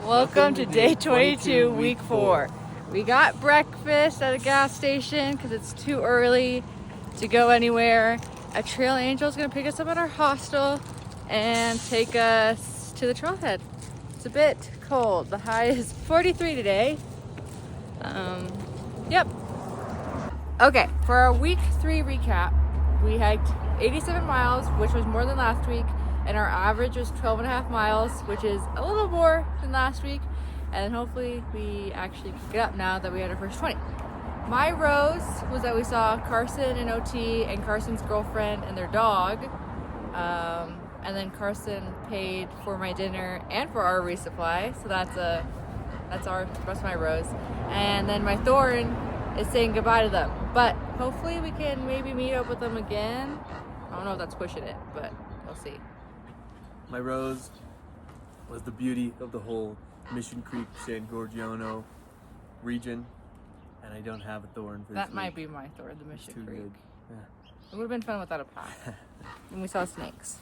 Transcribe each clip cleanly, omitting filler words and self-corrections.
Welcome to day 22, week 4. We got breakfast at a gas station because it's too early to go anywhere. A trail angel is going to pick us up at our hostel and take us to the trailhead. It's a bit cold. The high is 43 today. Yep. Okay, for our week 3 recap, we hiked 87 miles, which was more than last week, and our average was 12.5 miles, which is a little more than last week. And hopefully we actually pick it up now that we had our first 20. My rose was that we saw Carson and OT and Carson's girlfriend and their dog. And then Carson paid for my dinner and for our resupply. So that's my rose. And then my thorn is saying goodbye to them. But hopefully we can maybe meet up with them again. I don't know if that's pushing it, but we'll see. My rose was the beauty of the whole Mission Creek, San Gorgiano region, and I don't have a thorn for That this might week. be my thorn, the Mission Too Creek. good. Yeah. It would have been fun without a pack. And we saw snakes.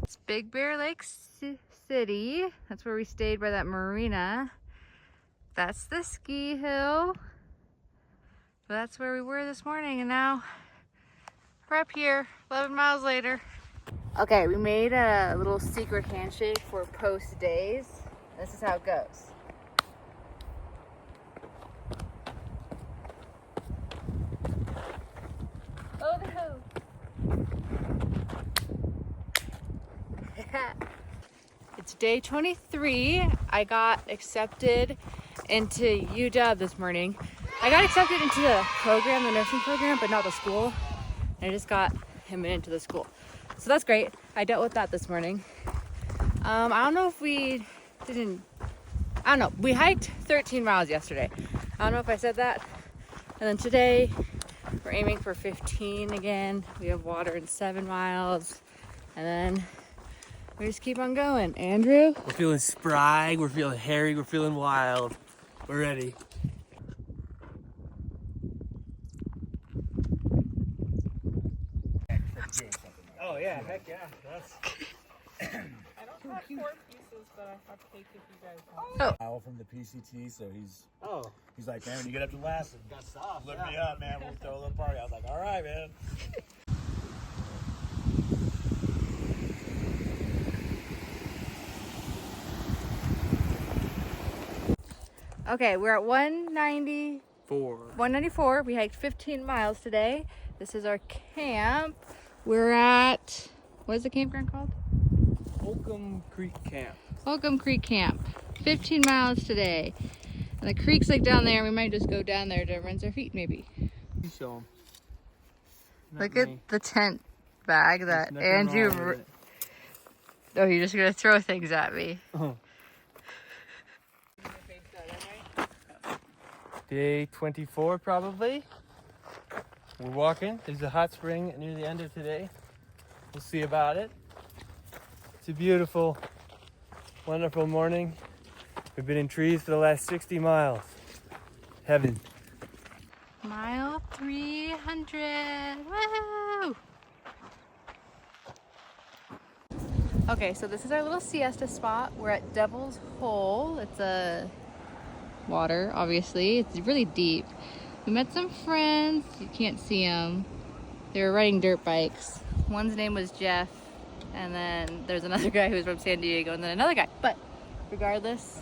It's Big Bear Lake City. That's where we stayed by that marina. That's the ski hill. But that's where we were this morning, and now we're up here 11 miles later. Okay, we made a little secret handshake for post days. This is how it goes. Oh no! It's day 23. I got accepted into UW this morning. I got accepted into the program, the nursing program, but not the school. I just got him into the school. So that's great. I dealt with that this morning. I don't know if we hiked 13 miles yesterday. I don't know if I said that. And then today, we're aiming for 15 again. We have water in 7 miles. And then we just keep on going. Andrew? We're feeling spry, we're feeling hairy, we're feeling wild. We're ready. Oh yeah, heck yeah. That's I don't have 4 pieces, but I have cake if you guys want. Kyle from the PCT, so oh. he's like, man, when you get up to last, Got soft. look me up, man. We'll throw a little party. I was like, all right, man. Okay, we're at 194. We hiked 15 miles today. This is our camp. We're at, what is the campground called? Holcomb Creek Camp. Holcomb Creek Camp. 15 miles today. And the creek's like down there. We might just go down there to rinse our feet maybe. You show 'em. Look at the tent bag that There's nothing wrong Andrew... with it. Oh, you're just gonna throw things at me. Oh. Day 24 probably. We're walking. There's a hot spring near the end of today. We'll see about it. It's a beautiful, wonderful morning. We've been in trees for the last 60 miles. Heaven. Mile 300. Woo! Okay, so this is our little siesta spot. We're at Devil's Hole. It's a water, obviously. It's really deep. We met some friends. You can't see them. They were riding dirt bikes. One's name was Jeff, and then there's another guy who was from San Diego, and then another guy. But regardless,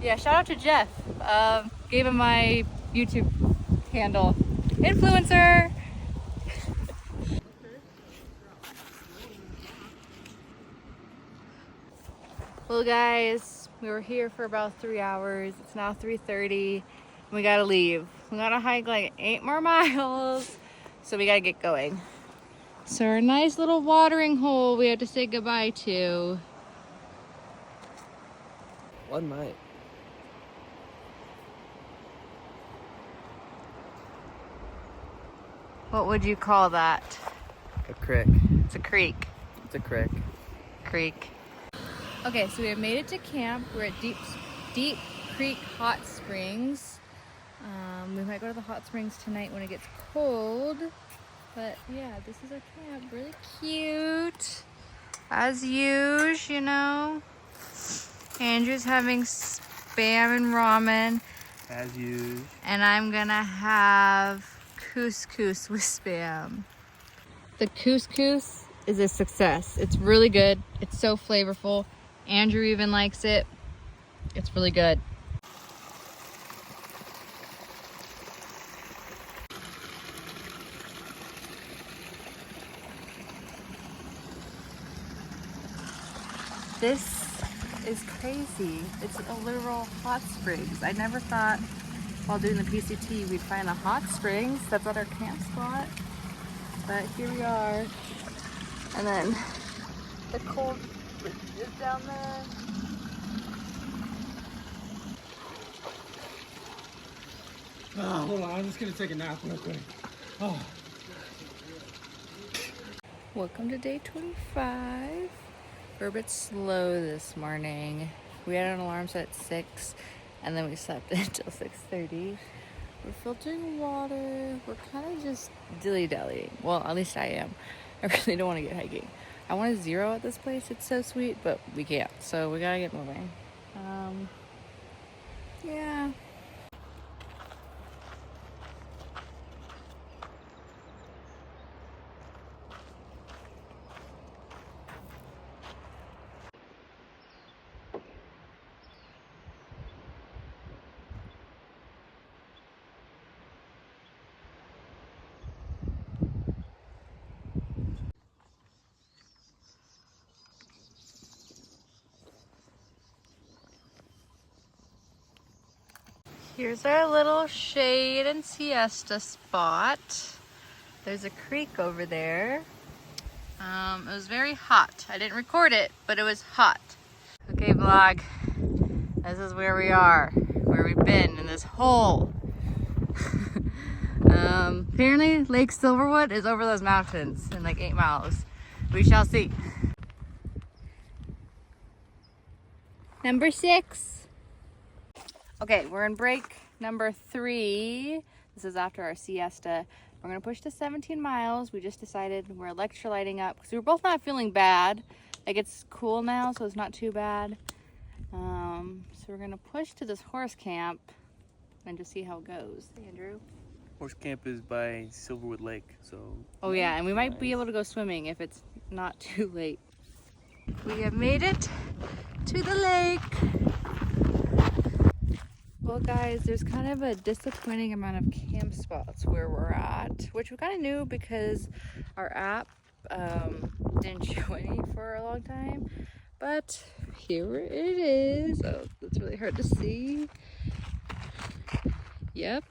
yeah, shout out to Jeff. Gave him my YouTube handle. Influencer! Well guys, we were here for about 3 hours. It's now 3:30 and we gotta leave. We gotta hike like 8 more miles, so we gotta get going. So our nice little watering hole we have to say goodbye to. One might. What would you call that? A creek. It's a creek. It's a creek. Creek. Okay, so we have made it to camp. We're at Deep Creek Hot Springs. We might go to the hot springs tonight when it gets cold. But yeah, this is our camp. Really cute. As usual, you know. Andrew's having Spam and ramen. As usual. And I'm gonna have couscous with Spam. The couscous is a success. It's really good. It's so flavorful. Andrew even likes it. It's really good. This is crazy. It's a literal hot springs. I never thought while doing the PCT we'd find a hot springs. That's at our camp spot. But here we are. And then the cold is down there. Oh, hold on, I'm just gonna take a nap real quick. Oh. Welcome to day 25. We're a bit slow this morning. We had an alarm set at 6 and then we slept until 6:30. We're filtering water. We're kind of just dilly-dallying. Well, at least I am. I really don't want to get hiking. I want to zero at this place. It's so sweet, but we can't. So we gotta get moving. Yeah. Here's our little shade and siesta spot. There's a creek over there. It was very hot. I didn't record it, but it was hot. Okay, vlog. This is where we are, where we've been in this hole. Apparently Lake Silverwood is over those mountains in like 8 miles. We shall see. Number 6. Okay, we're in break number 3. This is after our siesta. We're gonna push to 17 miles. We just decided we're electrolyting up because we were both not feeling bad. Like it's cool now, so it's not too bad. So we're gonna push to this horse camp and just see how it goes. Andrew? Horse camp is by Silverwood Lake, so. Oh yeah, and we might be able to go swimming if it's not too late. We have made it to the lake. Well guys, there's kind of a disappointing amount of camp spots where we're at, which we kind of knew because our app didn't show any for a long time, but here it is. Oh, that's really hard to see. Yep.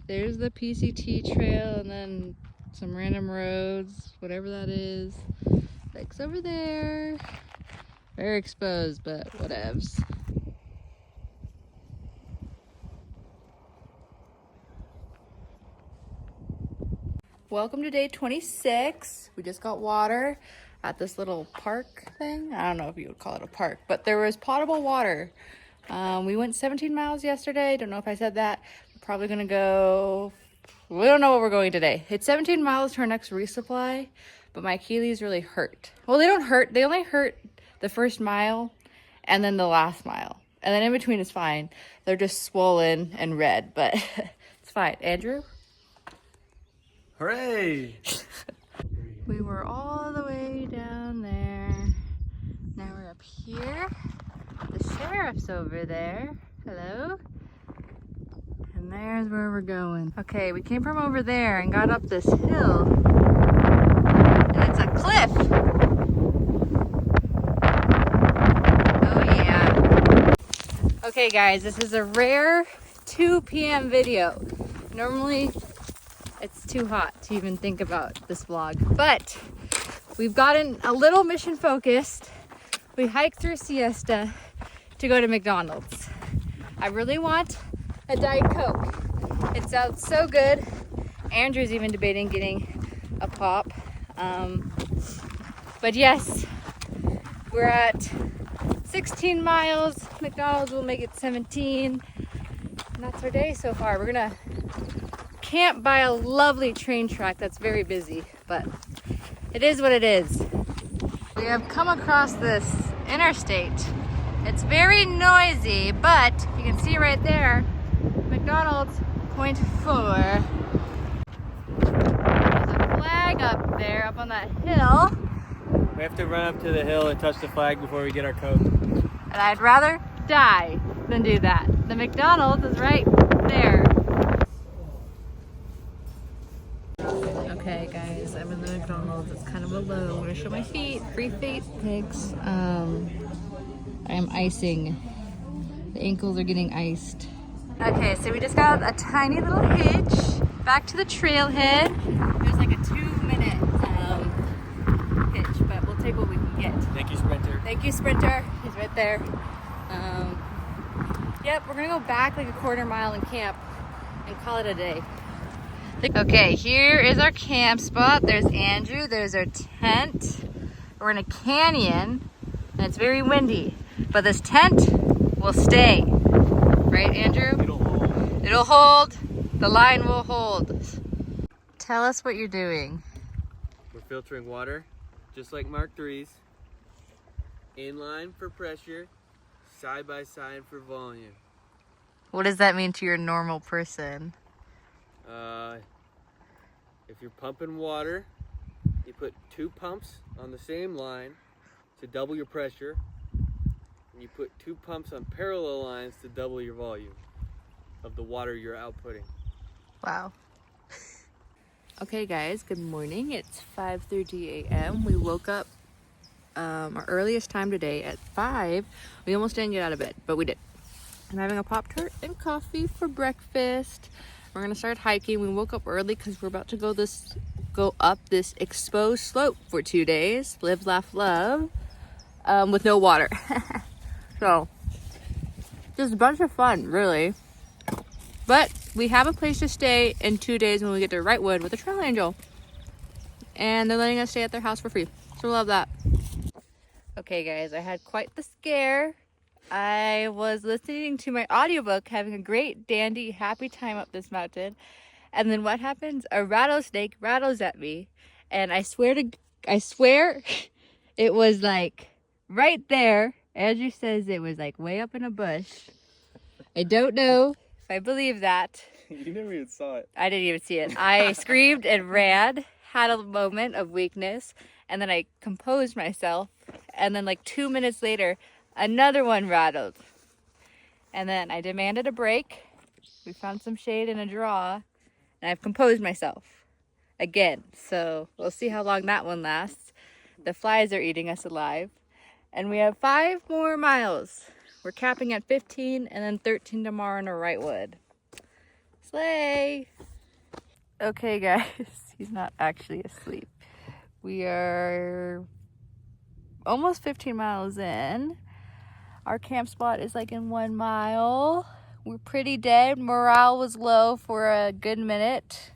There's the PCT trail and then some random roads, whatever that is. Lake's over there. Very exposed, but whatevs. Welcome to day 26. We just got water at this little park thing. I don't know if you would call it a park, but there was potable water. We went 17 miles yesterday. Don't know if I said that. We're probably gonna go, we don't know what we're going today. It's 17 miles to our next resupply, but my Achilles really hurt. Well, they don't hurt. They only hurt the first mile and then the last mile. And then in between is fine. They're just swollen and red, but it's fine. Andrew? Hooray! We were all the way down there. Now we're up here. The sheriff's over there. Hello. And there's where we're going. Okay, we came from over there and got up this hill. And it's a cliff. Oh yeah. Okay guys, this is a rare 2 p.m. video. Normally, it's too hot to even think about this vlog, but we've gotten a little mission focused. We hiked through siesta to go to McDonald's. I really want a Diet Coke. It sounds so good. Andrew's even debating getting a pop. But yes, We're at 16 miles. McDonald's will make it 17. And that's our day so far. We're gonna camp by a lovely train track that's very busy, but it is what it is. We have come across this interstate. It's very noisy, but you can see right there, McDonald's .4. There's a flag up there, up on that hill. We have to run up to the hill and touch the flag before we get our coat. And I'd rather die than do that. The McDonald's is right there. Okay guys, I'm in the McDonald's. It's kind of a low. I'm gonna show my feet. Free feet pics. I'm icing. The ankles are getting iced. Okay, so we just got a tiny little hitch back to the trailhead. There's like a 2-minute hitch, but we'll take what we can get. Thank you, Sprinter. Thank you, Sprinter. He's right there. Yep, we're gonna go back like a 1/4 mile and camp and call it a day. Okay, here is our camp spot. There's Andrew, there's our tent. We're in a canyon and it's very windy, but this tent will stay. Right, Andrew? It'll hold. It'll hold. The line will hold. Tell us what you're doing. We're filtering water, just like Mark III's. Inline for pressure, side by side for volume. What does that mean to your normal person? If you're pumping water, you put 2 pumps on the same line to double your pressure, and you put 2 pumps on parallel lines to double your volume of the water you're outputting. Wow. Okay guys, good morning. It's 5:30 a.m. We woke up our earliest time today at 5. We almost didn't get out of bed, but we did. I'm having a Pop-Tart and coffee for breakfast. We're gonna start hiking. We woke up early because we're about to go up this exposed slope for 2 days. Live, laugh, love, with no water. So, just a bunch of fun, really. But we have a place to stay in 2 days when we get to Wrightwood with a trail angel. And they're letting us stay at their house for free. So we love that. Okay guys, I had quite the scare. I was listening to my audiobook, having a great, dandy, happy time up this mountain. And then what happens? A rattlesnake rattles at me. And I swear it was like right there. Andrew says it was like way up in a bush. I don't know if I believe that. You never even saw it. I didn't even see it. I screamed and ran, had a moment of weakness, and then I composed myself. And then like 2 minutes later, another one rattled. And then I demanded a break. We found some shade in a draw, and I've composed myself again. So we'll see how long that one lasts. The flies are eating us alive. And we have 5 more miles. We're capping at 15 and then 13 tomorrow in a Wrightwood. Slay! Okay guys, he's not actually asleep. We are almost 15 miles in. Our camp spot is like in 1 mile. We're pretty dead. Morale was low for a good minute.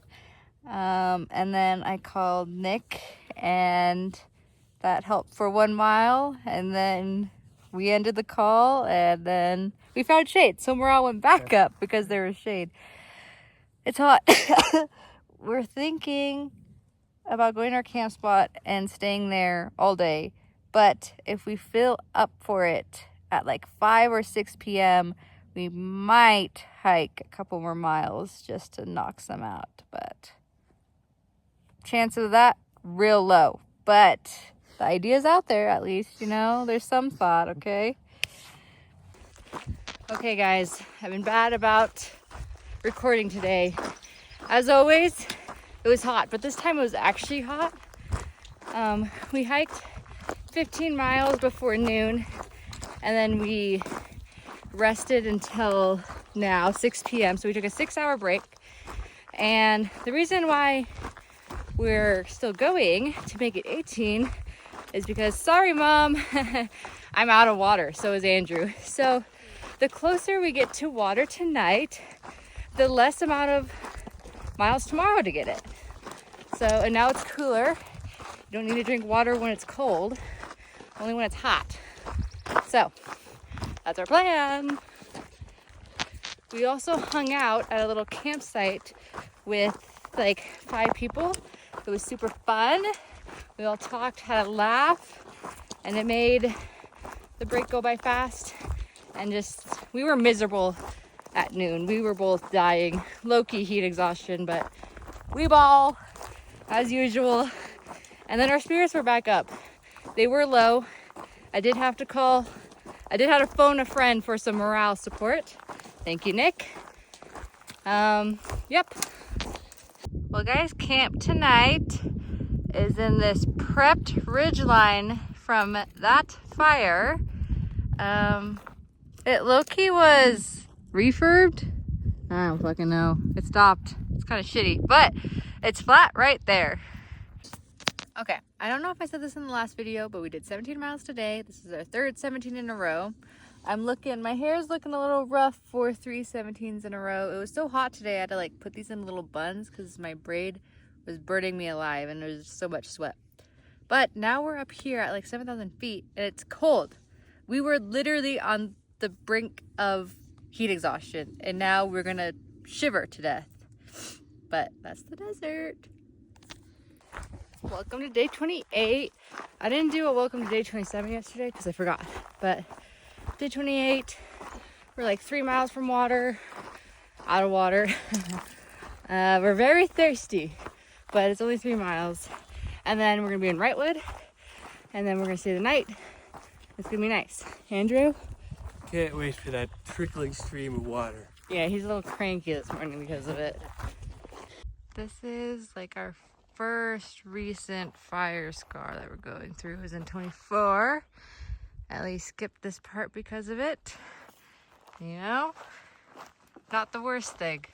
And then I called Nick and that helped for 1 mile. And then we ended the call and then we found shade. So morale went back up because there was shade. It's hot. We're thinking about going to our camp spot and staying there all day. But if we fill up for it at like 5 or 6 p.m., we might hike a couple more miles just to knock some out. But chance of that, real low. But the idea's out there at least, you know, there's some thought, okay? Okay guys, I've been bad about recording today. As always, it was hot, but this time it was actually hot. We hiked 15 miles before noon, and then we rested until now, 6 p.m. So we took a 6-hour break. And the reason why we're still going to make it 18 is because, sorry mom, I'm out of water. So is Andrew. So the closer we get to water tonight, the less amount of miles tomorrow to get it. So, and now it's cooler. You don't need to drink water when it's cold. only when it's hot. So that's our plan. We also hung out at a little campsite with like 5 people. It was super fun. We all talked, had a laugh, and it made the break go by fast. And we were miserable at noon. We were both dying, low-key heat exhaustion, but we ball as usual. And then our spirits were back up. They were low. I did have to phone a friend for some morale support. Thank you, Nick. Yep. Well, guys, camp tonight is in this prepped ridgeline from that fire. It low-key was refurbed. I don't fucking know. It stopped. It's kind of shitty, but it's flat right there. Okay, I don't know if I said this in the last video, but we did 17 miles today. This is our third 17 in a row. My hair's looking a little rough for 3 17s in a row. It was so hot today, I had to like put these in little buns because my braid was burning me alive and there was so much sweat. But now we're up here at like 7,000 feet and it's cold. We were literally on the brink of heat exhaustion and now we're gonna shiver to death. But that's the desert. Welcome to day 28. I didn't do a welcome to day 27 yesterday because I forgot, but day 28, we're like 3 miles from water, out of water. We're very thirsty, but it's only 3 miles. And then we're gonna be in Wrightwood, and then we're gonna stay the night. It's gonna be nice. Andrew? Can't wait for that trickling stream of water. Yeah, he's a little cranky this morning because of it. This is like our first recent fire scar that we're going through. It was in 24. Ellie skipped this part because of it. You know, not the worst thing.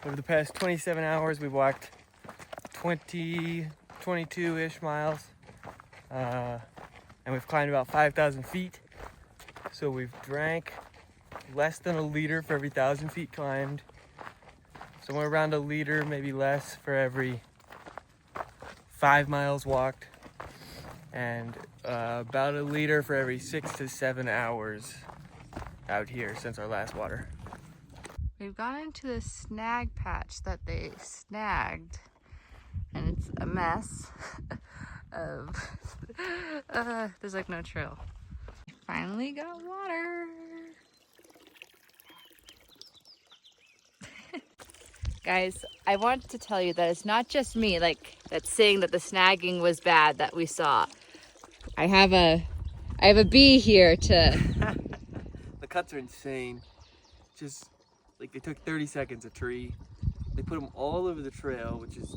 Over the past 27 hours, we walked 22-ish miles. And we've climbed about 5,000 feet. So we've drank less than a liter for every 1,000 feet climbed. Somewhere around a liter, maybe less, for every 5 miles walked. And about a liter for every 6 to 7 hours out here since our last water. We've gone into the snag patch that they snagged, and it's a mess of there's like no trail. Finally got water. Guys, I want to tell you that it's not just me that's saying that the snagging was bad that we saw. I have a bee here to The cuts are insane. Just like they took 30 seconds a tree. They put them all over the trail, which is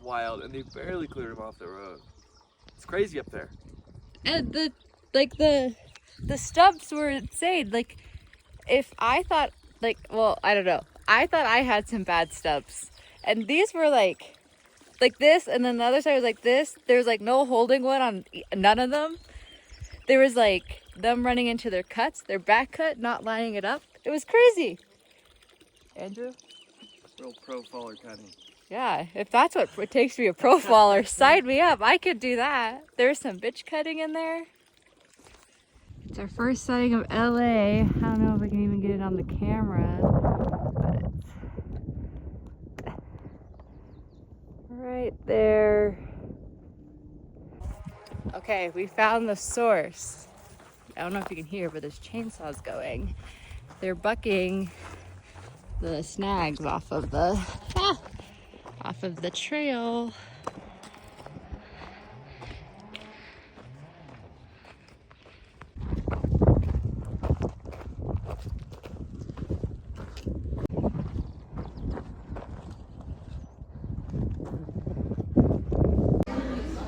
wild, and they barely cleared them off the road. It's crazy up there. and the stubs were insane. Like if I thought I don't know. I thought I had some bad stubs. And these were like this, and then the other side was like this. There was like no holding one on none of them. There was like them running into their cuts, their back cut, not lining it up. It was crazy. Andrew? Real pro faller cutting. Yeah, if that's what it takes to be a pro faller, sign me up. I could do that. There's some bitch cutting in there. It's our first sighting of LA. I don't know if we can even get it on the camera, but it's right there. Okay, we found the source. I don't know if you can hear, but there's chainsaws going. They're bucking the snags off of the trail.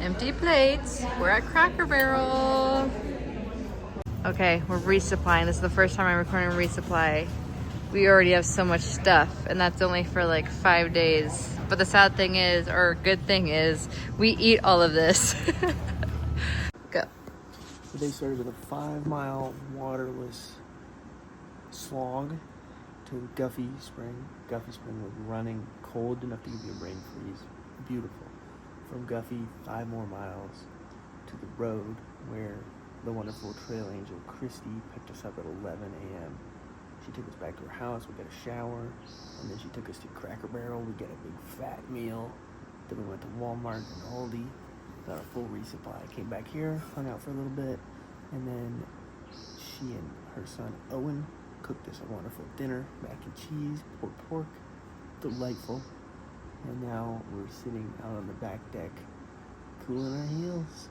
Empty plates. We're at Cracker Barrel. Okay, we're resupplying. This is the first time I'm recording resupply. We already have so much stuff, and that's only for like 5 days. But the sad thing is, or good thing is, we eat all of this. Go. So they started with a 5-mile waterless slog to Guffey Spring. Guffey Spring was running cold enough to give you a brain freeze. Beautiful. From Guffey, 5 more miles to the road where the wonderful trail angel Christy picked us up at 11 a.m. She took us back to her house, we got a shower, and then she took us to Cracker Barrel. We got a big fat meal. Then we went to Walmart and Aldi, got a full resupply. Came back here, hung out for a little bit, and then she and her son Owen cooked us a wonderful dinner, mac and cheese, pulled pork, delightful. And now we're sitting out on the back deck, cooling our heels.